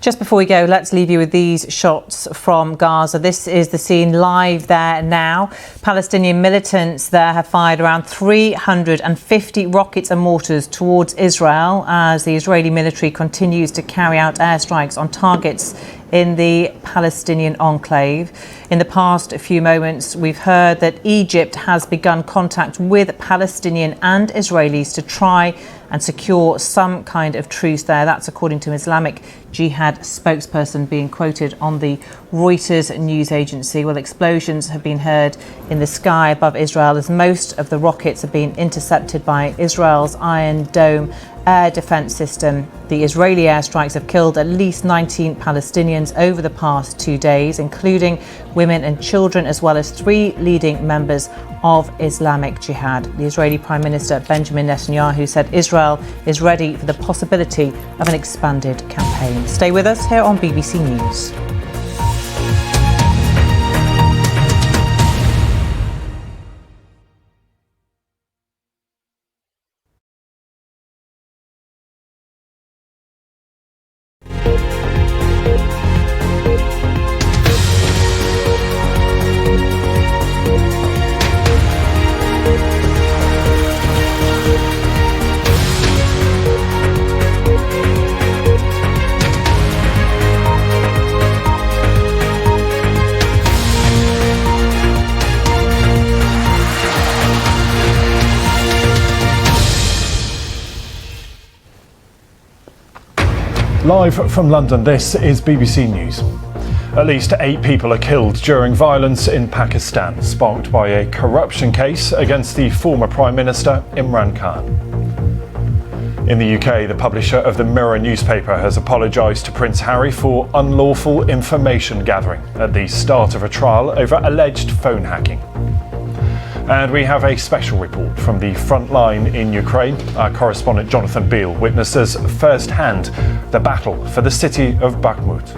Just before we go, let's leave you with these shots from Gaza. This is the scene live there now. Palestinian militants there have fired around 350 rockets and mortars towards Israel as the Israeli military continues to carry out airstrikes on targets in the Palestinian enclave. In the past few moments, we've heard that Egypt has begun contact with Palestinian and Israelis to try and secure some kind of truce there. That's according to Islamic Jihad spokesperson being quoted on the Reuters news agency. Well, explosions have been heard in the sky above Israel as most of the rockets have been intercepted by Israel's Iron Dome air defense system. The Israeli airstrikes have killed at least 19 Palestinians over the past 2 days, including women and children, as well as 3 leading members of Islamic Jihad. The Israeli Prime Minister Benjamin Netanyahu said Israel is ready for the possibility of an expanded campaign. Stay with us here on BBC News. Live from London, this is BBC News. At least 8 people are killed during violence in Pakistan, sparked by a corruption case against the former Prime Minister Imran Khan. In the UK, the publisher of the Mirror newspaper has apologised to Prince Harry for unlawful information gathering at the start of a trial over alleged phone hacking. And we have a special report from the front line in Ukraine. Our correspondent Jonathan Beale witnesses firsthand the battle for the city of Bakhmut.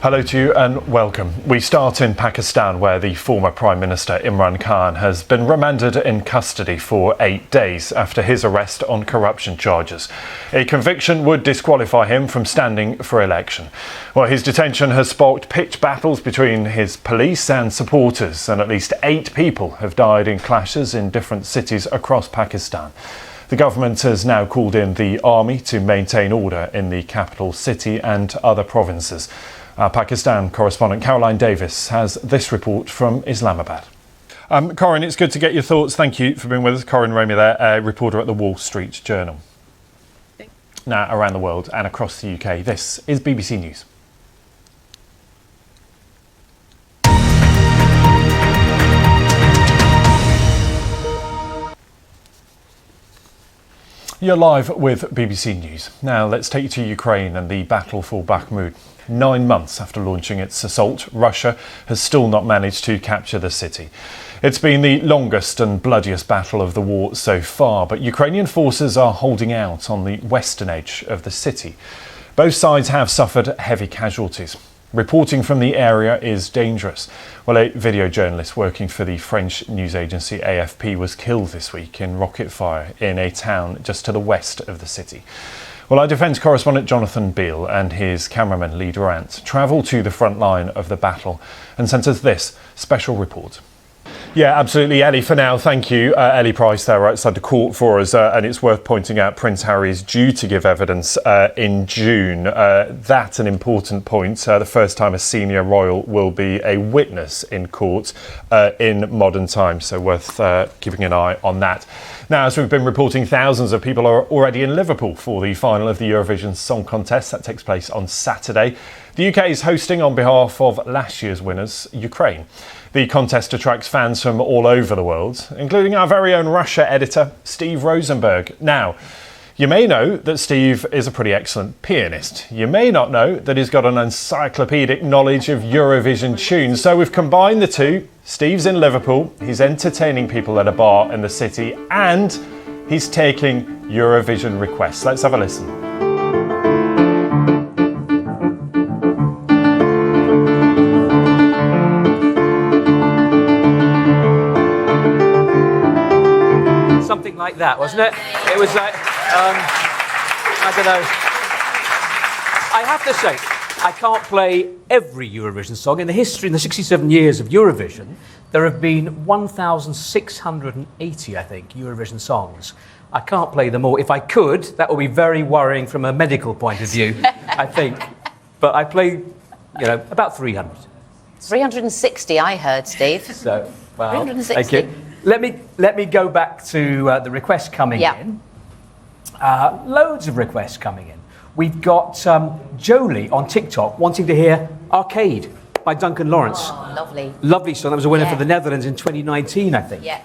Hello to you and welcome. We start in Pakistan, where the former Prime Minister Imran Khan has been remanded in custody for 8 days after his arrest on corruption charges. A conviction would disqualify him from standing for election. Well, his detention has sparked pitched battles between his police and supporters, and at least 8 people have died in clashes in different cities across Pakistan. The government has now called in the army to maintain order in the capital city and other provinces. Our Pakistan correspondent Caroline Davis has this report from Islamabad. Corinne, it's good to get your thoughts. Thank you for being with us. Corinne Ramey there, a reporter at the Wall Street Journal. Now, around the world and across the UK, this is BBC News. You're live with BBC News. Now let's take you to Ukraine and the battle for Bakhmut. 9 months after launching its assault, Russia has still not managed to capture the city. It's been the longest and bloodiest battle of the war so far, but Ukrainian forces are holding out on the western edge of the city. Both sides have suffered heavy casualties. Reporting from the area is dangerous. Well, a video journalist working for the French news agency AFP was killed this week in rocket fire in a town just to the west of the city. Well, our defence correspondent Jonathan Beale and his cameraman Lee Durant travelled to the front line of the battle and sent us this special report. Yeah, absolutely, Ellie. For now, thank you. Ellie Price there outside the court for us. And it's worth pointing out Prince Harry is due to give evidence in June. That's an important point. The first time a senior royal will be a witness in court in modern times. So worth keeping an eye on that. Now, as we've been reporting, thousands of people are already in Liverpool for the final of the Eurovision Song Contest. That takes place on Saturday. The UK is hosting on behalf of last year's winners, Ukraine. The contest attracts fans from all over the world, including our very own Russia editor, Steve Rosenberg. Now, you may know that Steve is a pretty excellent pianist. You may not know that he's got an encyclopedic knowledge of Eurovision tunes. So we've combined the two. Steve's in Liverpool, he's entertaining people at a bar in the city, and he's taking Eurovision requests. Let's have a listen. something like that, wasn't it? It was like, I don't know. I have to say, I can't play every Eurovision song. In the 67 years of Eurovision, there have been 1,680, I think, Eurovision songs. I can't play them all. If I could, that would be very worrying from a medical point of view, I think. But I play, about 300. 360, I heard, Steve. So, well, 360. thank you. Let me go back to the requests coming in. Loads of requests coming in. We've got Jolie on TikTok wanting to hear Arcade by Duncan Lawrence. Oh, lovely. Lovely song. That was a winner for the Netherlands in 2019, I think. Yeah.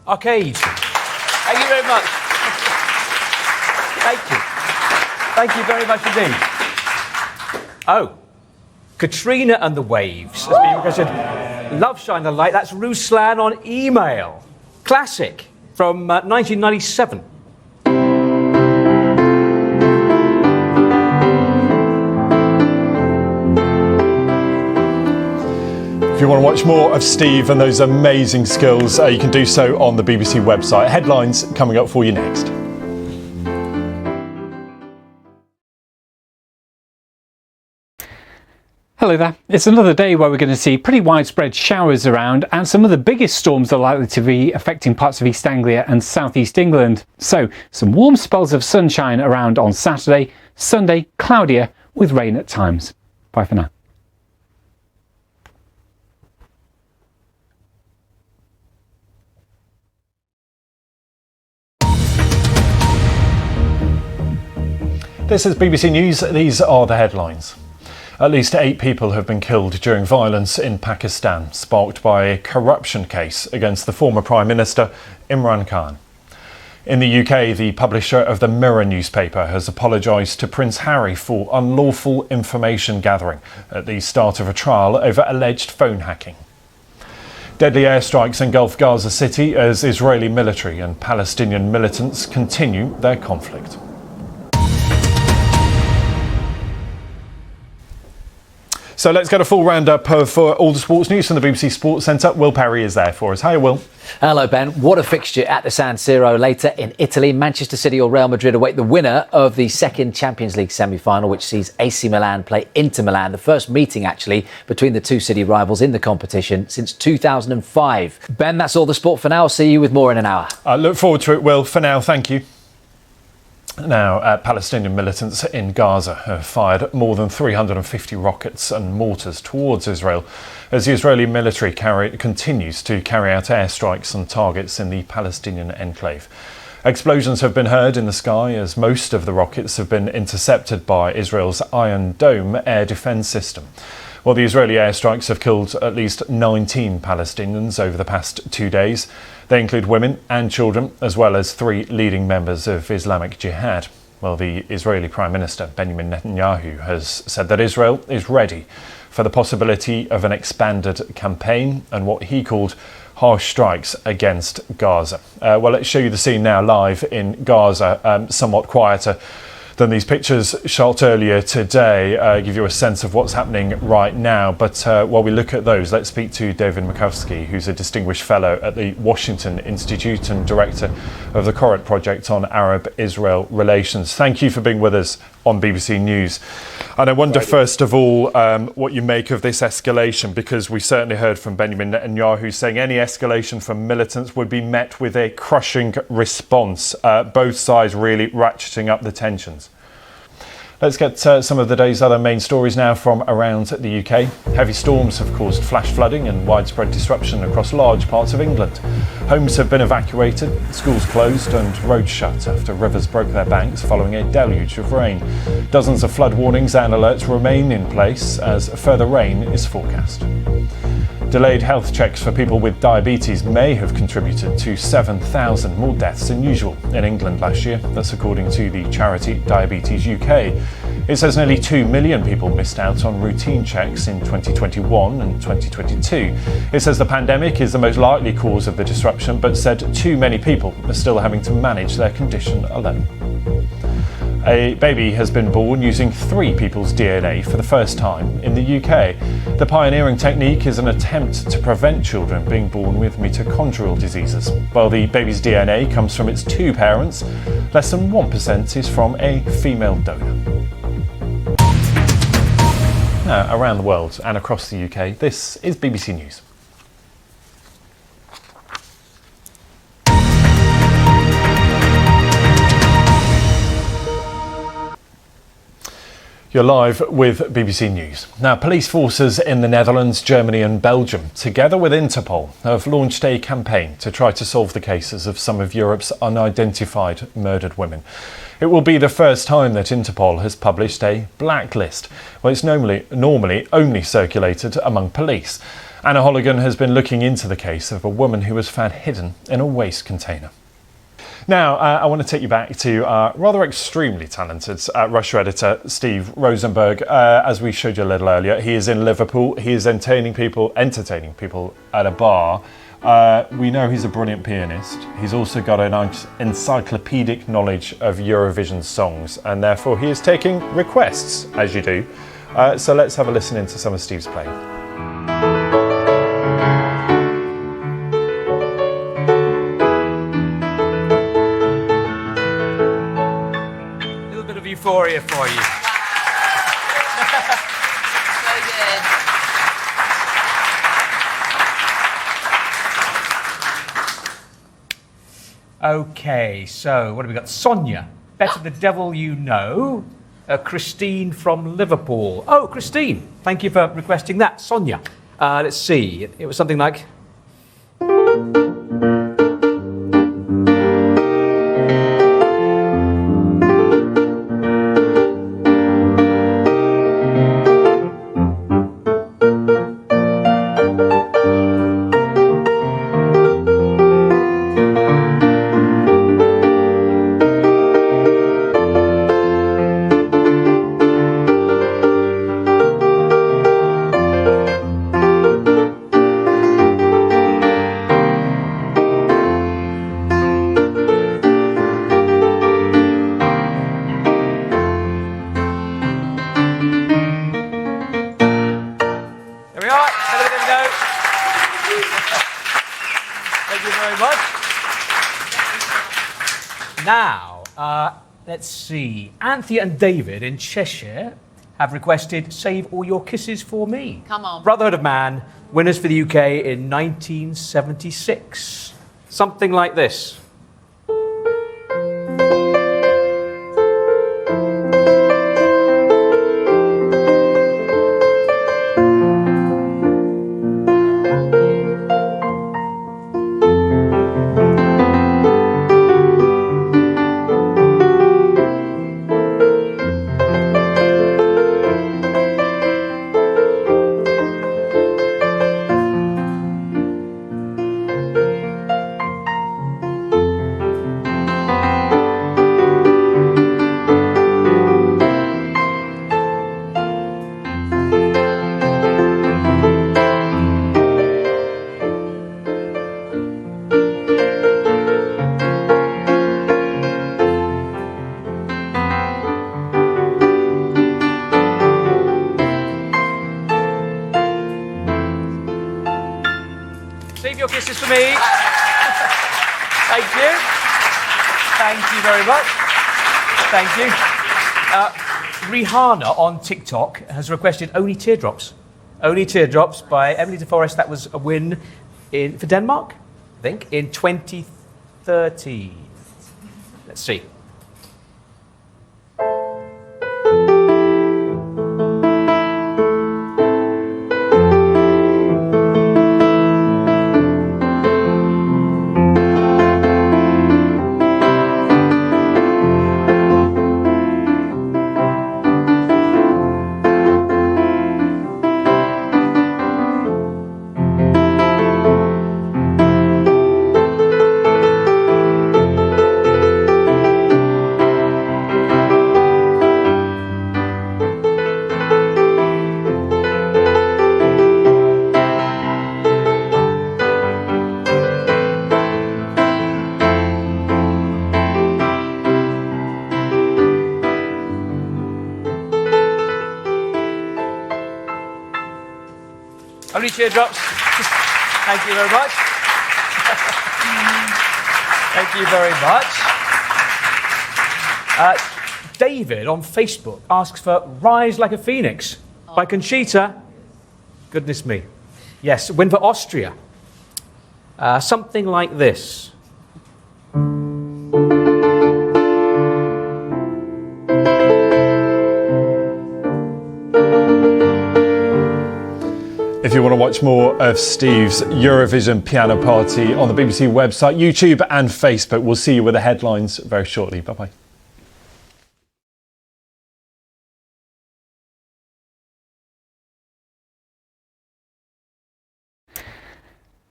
Arcade. Thank you very much. Thank you. Thank you very much indeed. Oh, Katrina and the Waves. That's been requested. Love Shine the Light. That's Ruslan on email. Classic from 1997. If you want to watch more of Steve and those amazing skills, you can do so on the BBC website. Headlines coming up for you next. Hello there. It's another day where we're going to see pretty widespread showers around, and some of the biggest storms are likely to be affecting parts of East Anglia and southeast England. So some warm spells of sunshine around on Saturday, Sunday cloudier with rain at times. Bye for now. This is BBC News. These are the headlines. At least 8 people have been killed during violence in Pakistan, sparked by a corruption case against the former Prime Minister Imran Khan. In the UK, the publisher of the Mirror newspaper has apologised to Prince Harry for unlawful information gathering at the start of a trial over alleged phone hacking. Deadly airstrikes engulf Gaza City as Israeli military and Palestinian militants continue their conflict. So let's get a full roundup of all the sports news from the BBC Sports Centre. Will Perry is there for us. Hi, Will. Hello, Ben. What a fixture at the San Siro. Later in Italy, Manchester City or Real Madrid await the winner of the second Champions League semi-final, which sees AC Milan play Inter Milan. The first meeting, actually, between the two city rivals in the competition since 2005. Ben, that's all the sport for now. I'll see you with more in an hour. I look forward to it, Will. For now, thank you. Now, Palestinian militants in Gaza have fired more than 350 rockets and mortars towards Israel as the Israeli military continues to carry out airstrikes on targets in the Palestinian enclave. Explosions have been heard in the sky as most of the rockets have been intercepted by Israel's Iron Dome air defence system. Well, the Israeli airstrikes have killed at least 19 Palestinians over the past 2 days. They include women and children, as well as 3 leading members of Islamic Jihad. Well, the Israeli Prime Minister, Benjamin Netanyahu, has said that Israel is ready for the possibility of an expanded campaign and what he called harsh strikes against Gaza. Well, let's show you the scene now live in Gaza, somewhat quieter than these pictures shot earlier today, give you a sense of what's happening right now. But while we look at those, let's speak to David Makowski, who's a distinguished fellow at the Washington Institute and director of the Koret Project on Arab-Israel relations. Thank you for being with us on BBC News. And I wonder, first of all, what you make of this escalation, because we certainly heard from Benjamin Netanyahu saying any escalation from militants would be met with a crushing response, both sides really ratcheting up the tensions. Let's get some of the day's other main stories now from around the UK. Heavy storms have caused flash flooding and widespread disruption across large parts of England. Homes have been evacuated, schools closed and roads shut after rivers broke their banks following a deluge of rain. Dozens of flood warnings and alerts remain in place as further rain is forecast. Delayed health checks for people with diabetes may have contributed to 7,000 more deaths than usual in England last year. That's according to the charity Diabetes UK. It says nearly 2 million people missed out on routine checks in 2021 and 2022. It says the pandemic is the most likely cause of the disruption, but said too many people are still having to manage their condition alone. A baby has been born using 3 people's DNA for the first time in the UK. The pioneering technique is an attempt to prevent children being born with mitochondrial diseases. While the baby's DNA comes from its 2 parents, less than 1% is from a female donor. Now, around the world and across the UK, this is BBC News. You're live with BBC News. Now, police forces in the Netherlands, Germany and Belgium, together with Interpol, have launched a campaign to try to solve the cases of some of Europe's unidentified murdered women. It will be the first time that Interpol has published a blacklist. Well, it's normally only circulated among police. Anna Holligan has been looking into the case of a woman who was found hidden in a waste container. Now, I want to take you back to our rather extremely talented Russia editor, Steve Rosenberg. As we showed you a little earlier, he is in Liverpool. He is entertaining people at a bar. We know he's a brilliant pianist. He's also got an encyclopedic knowledge of Eurovision songs, and therefore he is taking requests, as you do. So let's have a listen into some of Steve's playing. Euphoria for you. So good. Okay, so what have we got? Sonia, Better the Devil You Know. Christine from Liverpool. Oh, Christine, thank you for requesting that. Sonia, let's see. It was something like... Now, let's see. Anthea and David in Cheshire have requested Save All Your Kisses for Me. Come on. Brotherhood of Man, winners for the UK in 1976. Something like this. to me. Thank you. Thank you very much. Thank you. Rihanna on TikTok has requested Only Teardrops. Only Teardrops by Emily de Forest. That was a win for Denmark, I think, in 2013. Let's see. Only Teardrops. Thank you very much. Thank you very much. David on Facebook asks for Rise Like a Phoenix by Conchita. Goodness me. Yes, win for Austria. Something like this. If you want to watch more of Steve's Eurovision piano party on the BBC website, YouTube and Facebook, we'll see you with the headlines very shortly. Bye-bye.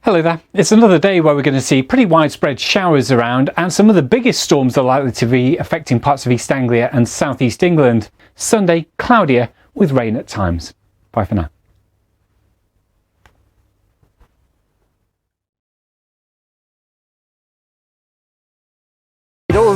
Hello there. It's another day where we're going to see pretty widespread showers around, and some of the biggest storms are likely to be affecting parts of East Anglia and South East England. Sunday, cloudier with rain at times. Bye for now.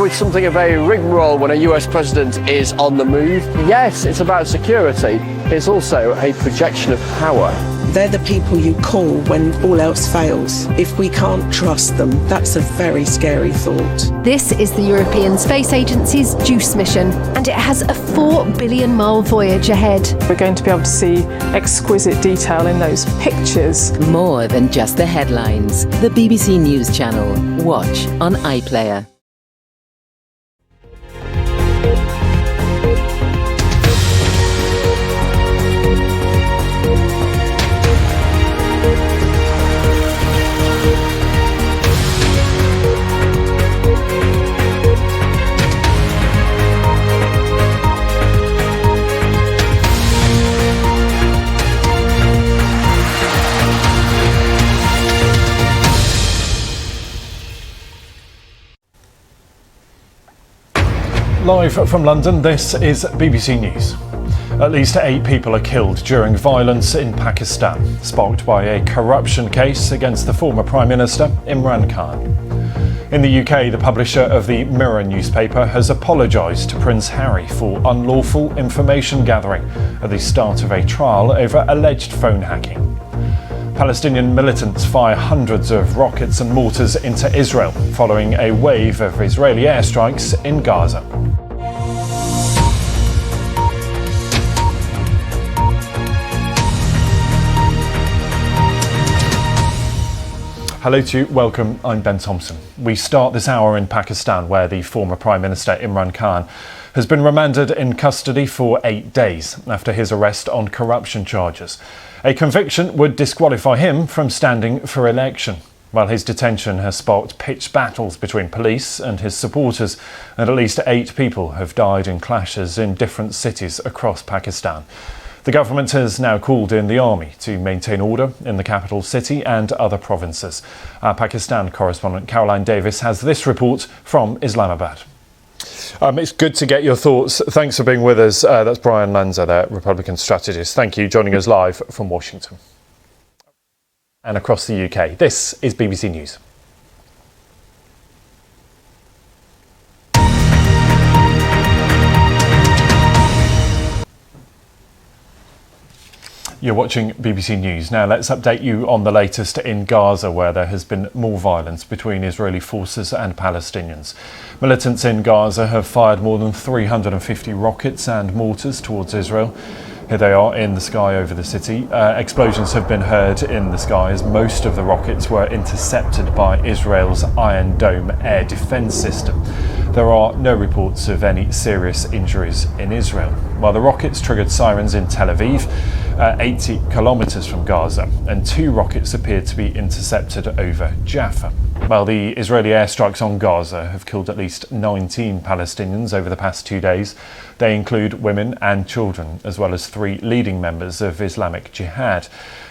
With something of a rigmarole when a US president is on the move. Yes, it's about security. It's also a projection of power. They're the people you call when all else fails. If we can't trust them, that's a very scary thought. This is the European Space Agency's JUICE mission, and it has a 4 billion mile voyage ahead. We're going to be able to see exquisite detail in those pictures. More than just the headlines. The BBC News Channel. Watch on iPlayer. Live from London, this is BBC News. At least 8 people are killed during violence in Pakistan, sparked by a corruption case against the former Prime Minister Imran Khan. In the UK, the publisher of the Mirror newspaper has apologised to Prince Harry for unlawful information gathering at the start of a trial over alleged phone hacking. Palestinian militants fire hundreds of rockets and mortars into Israel following a wave of Israeli airstrikes in Gaza. Hello to you, welcome, I'm Ben Thompson. We start this hour in Pakistan, where the former Prime Minister Imran Khan has been remanded in custody for 8 days after his arrest on corruption charges. A conviction would disqualify him from standing for election. While his detention has sparked pitched battles between police and his supporters, and at least 8 people have died in clashes in different cities across Pakistan. The government has now called in the army to maintain order in the capital city and other provinces. Our Pakistan correspondent Caroline Davis has this report from Islamabad. It's good to get your thoughts. Thanks for being with us. That's Brian Lanza, there, Republican strategist. Thank you, joining us live from Washington and across the UK. This is BBC News. You're watching BBC News. Now let's update you on the latest in Gaza, where there has been more violence between Israeli forces and Palestinians. Militants in Gaza have fired more than 350 rockets and mortars towards Israel. Here they are in the sky over the city. Explosions have been heard in the sky as most of the rockets were intercepted by Israel's Iron Dome air defence system. There are no reports of any serious injuries in Israel. While the rockets triggered sirens in Tel Aviv, 80 kilometres from Gaza, and 2 rockets appeared to be intercepted over Jaffa. Well, the Israeli airstrikes on Gaza have killed at least 19 Palestinians over the past 2 days. They include women and children, as well as 3 leading members of Islamic Jihad.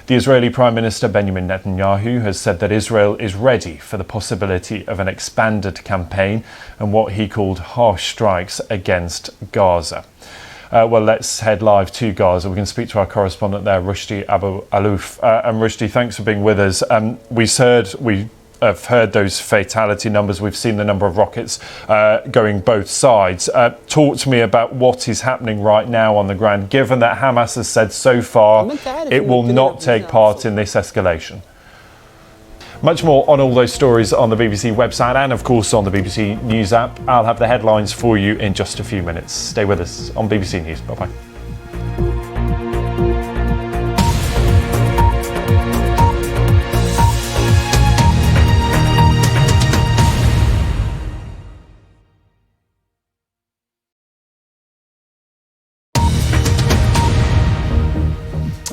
The Israeli Prime Minister Benjamin Netanyahu has said that Israel is ready for the possibility of an expanded campaign and what he called harsh strikes against Gaza. Well, let's head live to Gaza. We can speak to our correspondent there, Rushdie Abu Alouf. And Rushdie, thanks for being with us. We have heard those fatality numbers. We've seen the number of rockets going both sides. Talk to me about what is happening right now on the ground, given that Hamas has said so far it will not take part in this escalation. Much more on all those stories on the BBC website and, of course, on the BBC News app. I'll have the headlines for you in just a few minutes. Stay with us on BBC News. Bye-bye.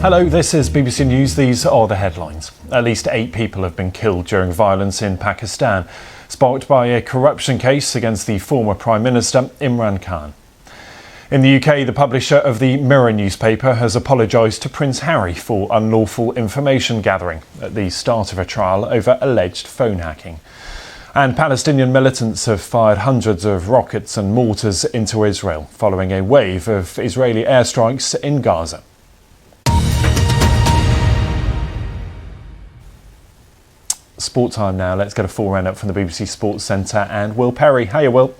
Hello, this is BBC News. These are the headlines. At least 8 people have been killed during violence in Pakistan, sparked by a corruption case against the former Prime Minister Imran Khan. In the UK, the publisher of the Mirror newspaper has apologised to Prince Harry for unlawful information gathering at the start of a trial over alleged phone hacking. And Palestinian militants have fired hundreds of rockets and mortars into Israel, following a wave of Israeli airstrikes in Gaza. Sport time now. Let's get a full roundup from the BBC Sports Centre and Will Perry. Hiya, Will.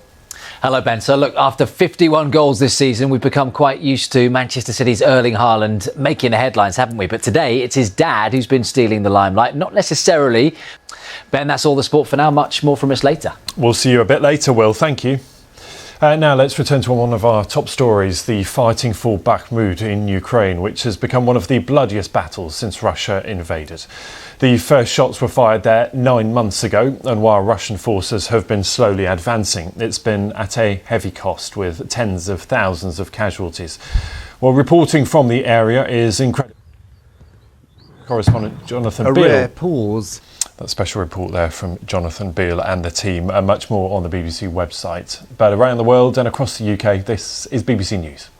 Hello, Ben. So, look, after 51 goals this season, we've become quite used to Manchester City's Erling Haaland making the headlines, haven't we? But today, it's his dad who's been stealing the limelight. Not necessarily. Ben, that's all the sport for now. Much more from us later. We'll see you a bit later, Will. Thank you. Now let's return to one of our top stories, the fighting for Bakhmut in Ukraine, which has become one of the bloodiest battles since Russia invaded. The first shots were fired there 9 months ago, and while Russian forces have been slowly advancing, it's been at a heavy cost with tens of thousands of casualties. Well, reporting from the area is incredible. Correspondent Jonathan Beale. A rare pause. That special report there from Jonathan Beale and the team, and much more on the BBC website. But around the world and across the UK, this is BBC News.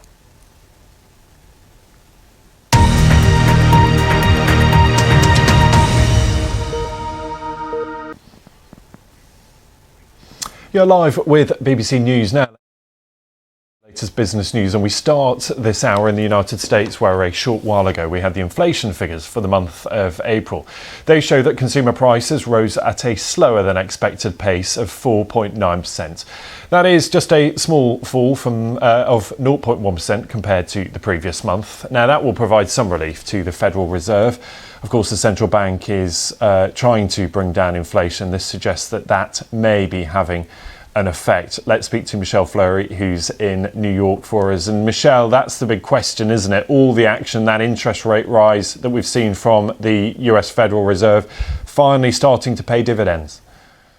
You're live with BBC News now. Latest business news, and we start this hour in the United States, where a short while ago we had the inflation figures for the month of April. They show that consumer prices rose at a slower than expected pace of 4.9%. That is just a small fall from of 0.1% compared to the previous month. Now that will provide some relief to the Federal Reserve. Of course, the central bank is trying to bring down inflation. This suggests that that may be having an effect. Let's speak to Michelle Fleury, who's in New York for us. And Michelle, that's the big question, isn't it? All the action, that interest rate rise that we've seen from the US Federal Reserve finally starting to pay dividends.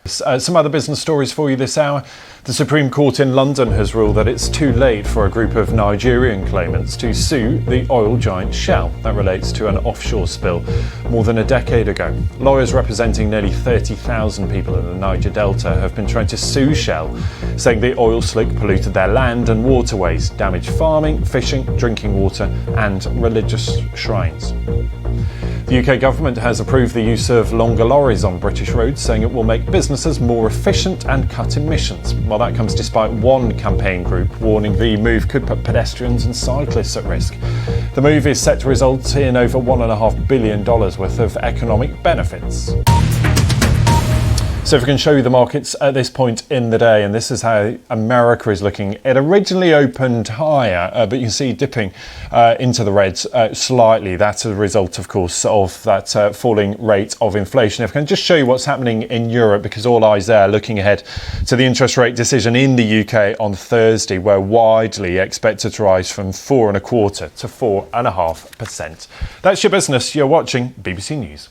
Some other business stories for you this hour. The Supreme Court in London has ruled that it's too late for a group of Nigerian claimants to sue the oil giant Shell. That relates to an offshore spill more than a decade ago. Lawyers representing nearly 30,000 people in the Niger Delta have been trying to sue Shell, saying the oil slick polluted their land and waterways, damaged farming, fishing, drinking water and religious shrines. The UK government has approved the use of longer lorries on British roads, saying it will make businesses more efficient and cut emissions. Well, that comes despite one campaign group warning the move could put pedestrians and cyclists at risk. The move is set to result in over $1.5 billion worth of economic benefits. So if I can show you the markets at this point in the day, and this is how America is looking. It originally opened higher, but you can see dipping into the reds slightly. That's a result, of course, of that falling rate of inflation. If I can just show you what's happening in Europe, because all eyes there looking ahead to the interest rate decision in the UK on Thursday, where widely expected to rise from 4.25% to 4.5%. That's your business. You're watching BBC News.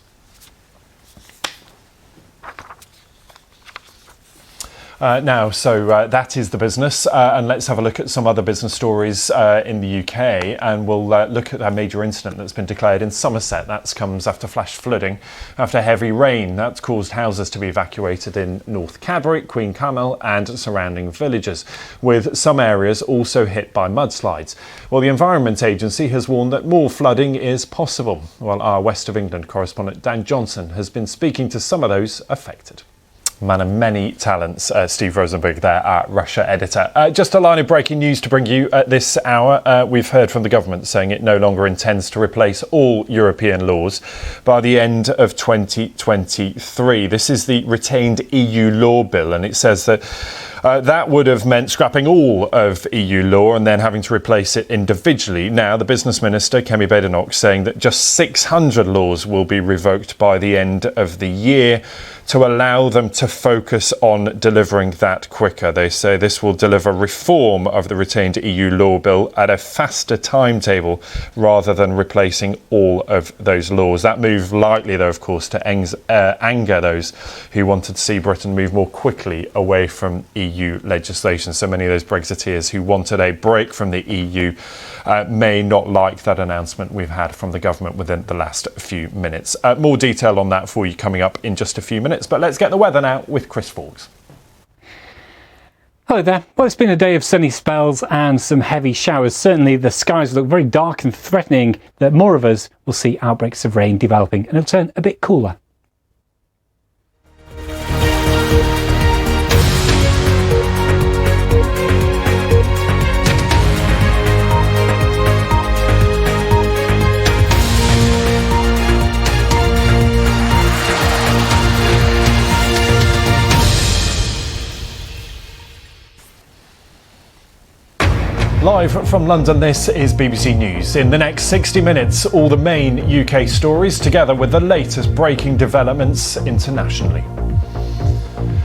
That is the business, and let's have a look at some other business stories in the UK, and we'll look at a major incident that's been declared in Somerset. That comes after flash flooding, after heavy rain. That's caused houses to be evacuated in North Cadbury, Queen Camel and surrounding villages, with some areas also hit by mudslides. Well, the Environment Agency has warned that more flooding is possible. Well, our West of England correspondent Dan Johnson has been speaking to some of those affected. Man of many talents, Steve Rosenberg there, our Russia editor. Just a line of breaking news to bring you at this hour. We've heard from the government saying it no longer intends to replace all European laws by the end of 2023. This is the retained EU law bill, and it says that that would have meant scrapping all of EU law and then having to replace it individually. Now, the Business Minister, Kemi Badenoch, saying that just 600 laws will be revoked by the end of the year to allow them to focus on delivering that quicker. They say this will deliver reform of the retained EU law bill at a faster timetable rather than replacing all of those laws. That move likely, though, of course, to anger those who wanted to see Britain move more quickly away from EU legislation. So many of those Brexiteers who wanted a break from the EU may not like that announcement we've had from the government within the last few minutes. More detail on that for you coming up in just a few minutes. But let's get the weather now with Chris Fawkes. Hello there. Well, it's been a day of sunny spells and some heavy showers. Certainly the skies look very dark and threatening that more of us will see outbreaks of rain developing, and it'll turn a bit cooler. Live from London, this is BBC News. In the next 60 minutes, all the main UK stories together with the latest breaking developments internationally.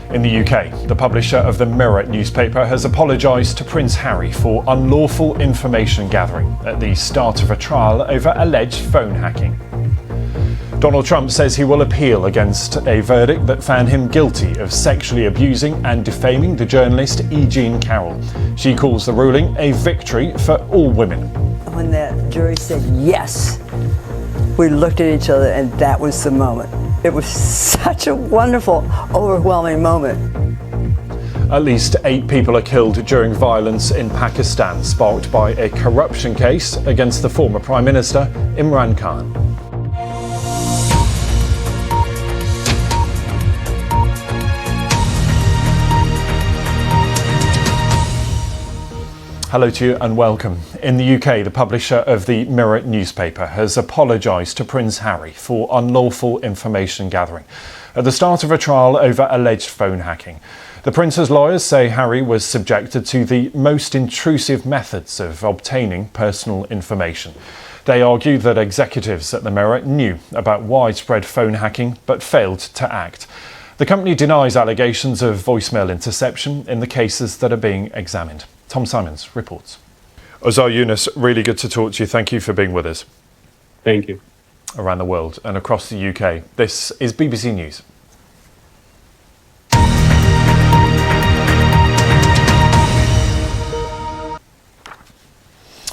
In the UK, the publisher of the Mirror newspaper has apologised to Prince Harry for unlawful information gathering at the start of a trial over alleged phone hacking. Donald Trump says he will appeal against a verdict that found him guilty of sexually abusing and defaming the journalist E. Jean Carroll. She calls the ruling a victory for all women. When the jury said yes, we looked at each other and that was the moment. It was such a wonderful, overwhelming moment. At least 8 people are killed during violence in Pakistan, sparked by a corruption case against the former Prime Minister Imran Khan. Hello to you and welcome. In the UK, the publisher of the Mirror newspaper has apologised to Prince Harry for unlawful information gathering at the start of a trial over alleged phone hacking. The Prince's lawyers say Harry was subjected to the most intrusive methods of obtaining personal information. They argue that executives at the Mirror knew about widespread phone hacking but failed to act. The company denies allegations of voicemail interception in the cases that are being examined. Tom Simons reports. Ozar Yunus, really good to talk to you. Thank you for being with us. Thank you. Around the world and across the UK, this is BBC News.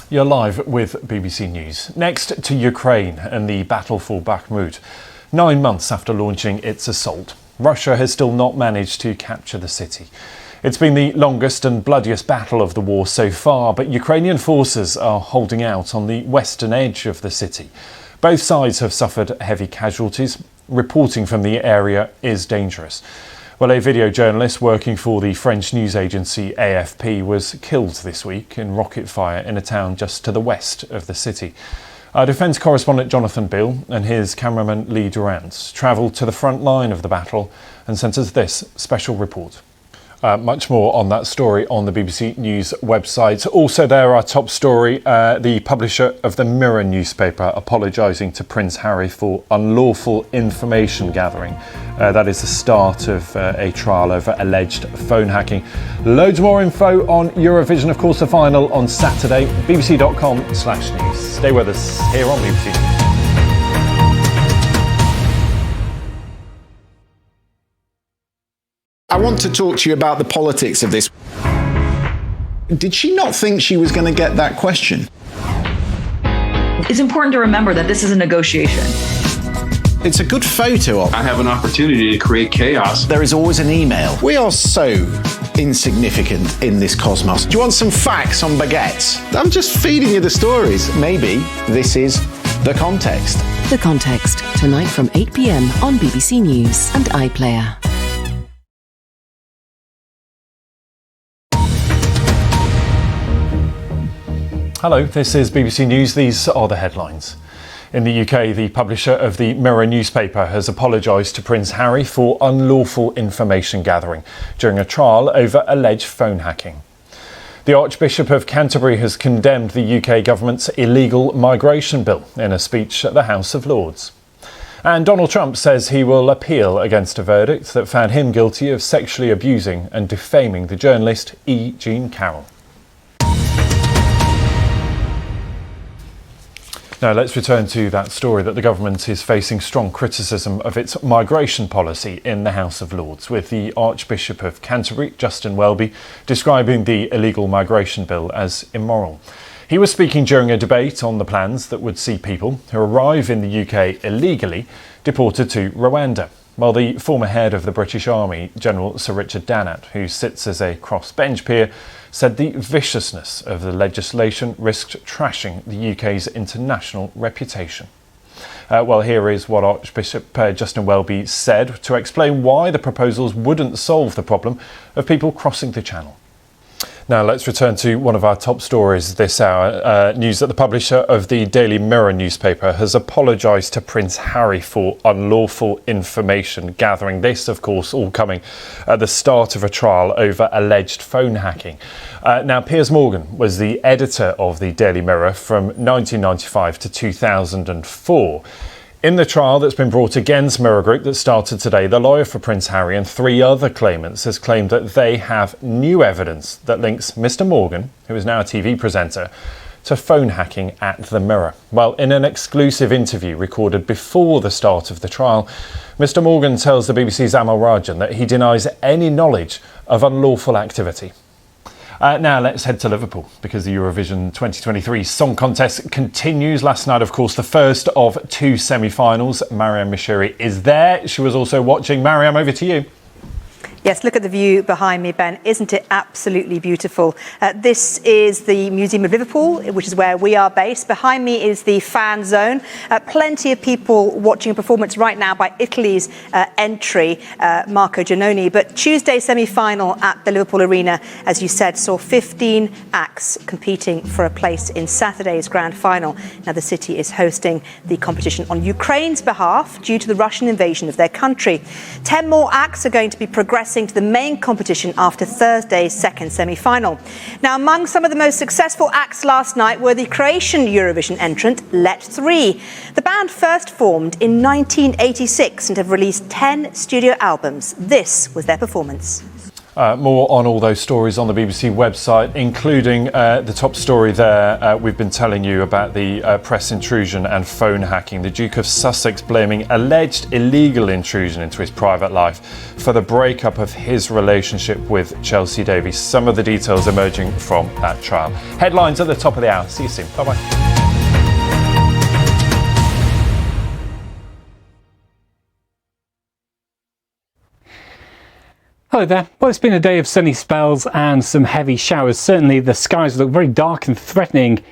You're live with BBC News. Next to Ukraine and the battle for Bakhmut. 9 months after launching its assault, Russia has still not managed to capture the city. It's been the longest and bloodiest battle of the war so far, but Ukrainian forces are holding out on the western edge of the city. Both sides have suffered heavy casualties. Reporting from the area is dangerous. Well, a video journalist working for the French news agency AFP was killed this week in rocket fire in a town just to the west of the city. Our defence correspondent Jonathan Bill and his cameraman Lee Durant travelled to the front line of the battle and sent us this special report. Much more on that story on the BBC News website. Also there, our top story, the publisher of the Mirror newspaper apologising to Prince Harry for unlawful information gathering. That is the start of a trial over alleged phone hacking. Loads more info on Eurovision, of course, the final on Saturday. bbc.com/news. Stay with us here on BBC News. I want to talk to you about the politics of this. Did she not think she was going to get that question? It's important to remember that this is a negotiation. It's a good photo of. I have an opportunity to create chaos. There is always an email. We are so insignificant in this cosmos. Do you want some facts on baguettes? I'm just feeding you the stories. Maybe this is the context. The Context, tonight from 8 p.m. on BBC News and iPlayer. Hello, this is BBC News. These are the headlines. In the UK, the publisher of the Mirror newspaper has apologised to Prince Harry for unlawful information gathering during a trial over alleged phone hacking. The Archbishop of Canterbury has condemned the UK government's illegal migration bill in a speech at the House of Lords. And Donald Trump says he will appeal against a verdict that found him guilty of sexually abusing and defaming the journalist E. Jean Carroll. Now let's return to that story that the government is facing strong criticism of its migration policy in the House of Lords, with the Archbishop of Canterbury, Justin Welby, describing the illegal migration bill as immoral. He was speaking during a debate on the plans that would see people who arrive in the UK illegally deported to Rwanda. While the former head of the British Army, General Sir Richard Dannat, who sits as a crossbench peer, said the viciousness of the legislation risked trashing the UK's international reputation. Well, here is what Archbishop Justin Welby said to explain why the proposals wouldn't solve the problem of people crossing the Channel. Now let's return to one of our top stories this hour. News that the publisher of the Daily Mirror newspaper has apologised to Prince Harry for unlawful information gathering. This, of course, all coming at the start of a trial over alleged phone hacking. Now, Piers Morgan was the editor of the Daily Mirror from 1995 to 2004. In the trial that's been brought against Mirror Group that started today, the lawyer for Prince Harry and 3 other claimants has claimed that they have new evidence that links Mr. Morgan, who is now a TV presenter, to phone hacking at the Mirror. Well, in an exclusive interview recorded before the start of the trial, Mr. Morgan tells the BBC's Amal Rajan that he denies any knowledge of unlawful activity. Now let's head to Liverpool, because the Eurovision 2023 Song Contest continues. Last night, of course, the first of 2 semi-finals. Mariam Mishiri is there. She was also watching. Mariam, over to you. Yes, look at the view behind me, Ben. Isn't it absolutely beautiful? This is the Museum of Liverpool, which is where we are based. Behind me is the fan zone. Plenty of people watching a performance right now by Italy's entry, Marco Giannoni. But Tuesday's semi-final at the Liverpool Arena, as you said, saw 15 acts competing for a place in Saturday's grand final. Now, the city is hosting the competition on Ukraine's behalf due to the Russian invasion of their country. 10 more acts are going to be progressing to the main competition after Thursday's second semi-final. Now, among some of the most successful acts last night were the Croatian Eurovision entrant Let 3. The band first formed in 1986 and have released 10 studio albums. This was their performance. More on all those stories on the BBC website, including the top story there. We've been telling you about the press intrusion and phone hacking. The Duke of Sussex blaming alleged illegal intrusion into his private life for the breakup of his relationship with Chelsea Davies. Some of the details emerging from that trial. Headlines at the top of the hour. See you soon. Bye-bye. Hello there. Well, it's been a day of sunny spells and some heavy showers. Certainly the skies look very dark and threatening